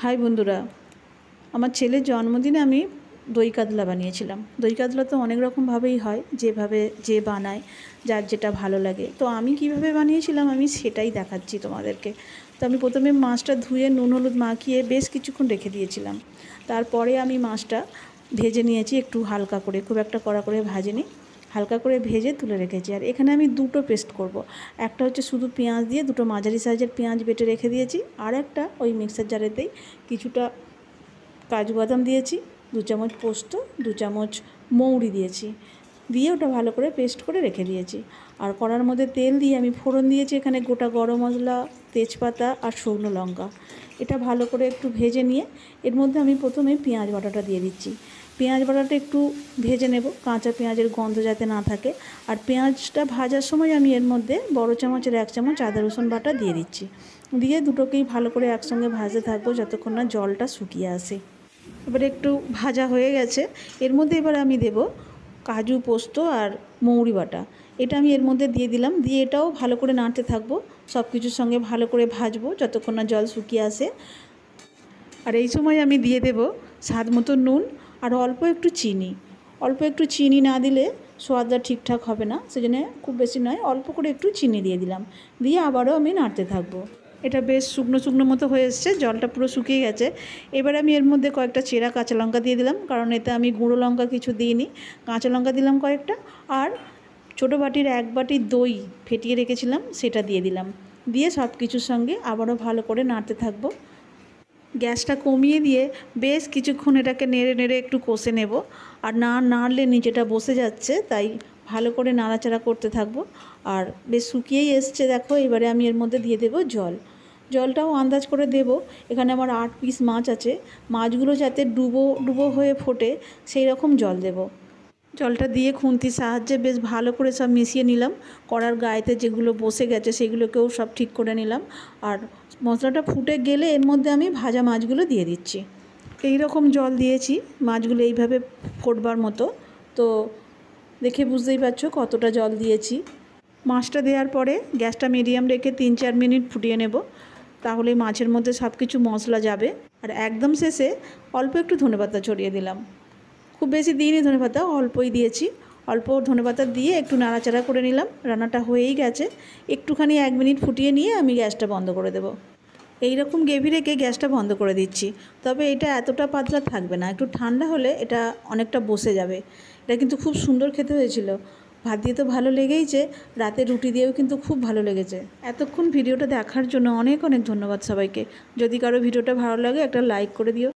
High বন্ধুরা, আমার ছেলের জন্মদিনে আমি দই কাতলা বানিয়েছিলাম। দই কাতলা তো অনেক রকমভাবেই হয়, যেভাবে যে বানায় যার যেটা ভালো লাগে। তো আমি কিভাবে বানিয়েছিলাম আমি সেটাই দেখাচ্ছি তোমাদেরকে। তো আমি প্রথমে মাছটা ধুয়ে নুন হলুদ মাখিয়ে বেশ কিছুক্ষণ রেখে দিয়েছিলাম। তারপরে আমি মাছটা ভেজে নিয়েছি একটু হালকা করে, খুব একটা কড়া করে ভাজিনি, হালকা করে ভেজে তুলে রেখেছি। আর এখানে আমি দুটো পেস্ট করব। একটা হচ্ছে শুধু পেঁয়াজ দিয়ে দুটো মাঝারি সাইজের পেঁয়াজ বেটে রেখে দিয়েছি, আর একটা ওই মিক্সার জারেতেই কিছুটা কাজু বাদাম দিয়েছি, 2 চামচ পোস্ত, 2 চামচ মৌরি দিয়েছি, দিয়ে ওটা ভালো করে পেস্ট করে রেখে দিয়েছি। আর কড়ার মধ্যে তেল দিয়ে আমি ফোড়ন দিয়েছি এখানে গোটা গরম মশলা, তেজপাতা আর শুকনো লঙ্কা। এটা ভালো করে একটু ভেজে নিয়ে এর মধ্যে আমি প্রথমে পেঁয়াজ বাটাটা দিয়ে দিচ্ছি। পেঁয়াজ বাটাটা একটু ভেজে নেব, কাঁচা পেঁয়াজের গন্ধ যাতে না থাকে। আর পেঁয়াজটা ভাজার সময় আমি এর মধ্যে বড় চামচের 1 চামচ আদা রসুন বাটা দিয়ে দিচ্ছি, দিয়ে দুটোকেই ভালো করে একসঙ্গে ভাজতে থাকবো যতক্ষণ না জলটা শুকিয়ে আসে। এবারে একটু ভাজা হয়ে গেছে, এর মধ্যে এবার আমি দেব কাজু পোস্ত আর মৌরি বাটা। এটা আমি এর মধ্যে দিয়ে দিলাম, দিয়ে এটাও ভালো করে নাড়তে থাকবো, সব কিছুর সঙ্গে ভালো করে ভাজবো যতক্ষণ না জল শুকিয়ে আসে। আর এই সময় আমি দিয়ে দেব স্বাদ মতো নুন আর অল্প একটু চিনি। অল্প একটু চিনি না দিলে স্বাদটা ঠিকঠাক হবে না, সেজন্য খুব বেশি নয়, অল্প করে একটু চিনি দিয়ে দিলাম, দিয়ে আবারও আমি নাড়তে থাকবো। এটা বেশ শুকনো শুকনো মতো হয়ে এসছে, জলটা পুরো শুকিয়ে গেছে। এবার আমি এর মধ্যে কয়েকটা চেরা কাঁচা লঙ্কা দিয়ে দিলাম, কারণ এতে আমি গুঁড়ো লঙ্কা কিছু দিইনি, কাঁচা লঙ্কা দিলাম কয়েকটা। আর ছোটো বাটির 1 বাটি দই ফেটিয়ে রেখেছিলাম সেটা দিয়ে দিলাম, দিয়ে সব কিছুর সঙ্গে আবারও ভালো করে নাড়তে থাকবো। গ্যাসটা কমিয়ে দিয়ে বেশ কিছুক্ষণ এটাকে নেড়ে নেড়ে একটু কষে নেব। আর না নাড়লে নিচেটা বসে যাচ্ছে, তাই ভালো করে নাড়াচাড়া করতে থাকবো। আর বেশ শুকিয়েই এসছে দেখো। এবারে আমি এর মধ্যে দিয়ে দেবো জল। জলটাও আন্দাজ করে দেব। এখানে আমার 8 পিস মাছ আছে, মাছগুলো যাতে ডুবো ডুবো হয়ে ফোটে সেই রকম জল দেব। জলটা দিয়ে খুন্তির সাহায্যে বেশ ভালো করে সব মিশিয়ে নিলাম। কড়ার গায়েতে যেগুলো বসে গেছে সেগুলোকেও সব ঠিক করে নিলাম। আর মশলাটা ফুটে গেলে এর মধ্যে আমি ভাজা মাছগুলো দিয়ে দিচ্ছি। এই রকম জল দিয়েছি মাছগুলো এইভাবে ফোটবার মতো। তো দেখে বুঝতেই পারছো কতটা জল দিয়েছি। মাছটা দেওয়ার পরে গ্যাসটা মিডিয়াম রেখে 3-4 মিনিট ফুটিয়ে নেব, তাহলে মাছের মধ্যে সব কিছু মশলা যাবে। আর একদম শেষে অল্প একটু ধনেপাতা ছড়িয়ে দিলাম, খুব বেশি দিইনি ধনেপাতা, অল্পই দিয়েছি। অল্প ধনেপাতা দিয়ে একটু নাড়াচাড়া করে নিলাম। রান্নাটা হয়েই গেছে, একটুখানি 1 মিনিট ফুটিয়ে নিয়ে আমি গ্যাসটা বন্ধ করে দেব। এই রকম গ্রেভি রেখে গ্যাসটা বন্ধ করে দিচ্ছি। তবে এটা এতটা পাতলা থাকবে না, একটু ঠান্ডা হলে এটা অনেকটা বসে যাবে। এটা কিন্তু খুব সুন্দর খেতে হয়েছিল, ভাত দিয়ে তো ভালো লেগেইছে, রাতে রুটি দিয়েও কিন্তু খুব ভালো লেগেছে। এতক্ষণ ভিডিওটা দেখার জন্য অনেক অনেক ধন্যবাদ সবাইকে। যদি কারো ভিডিওটা ভালো লাগে একটা লাইক করে দিও।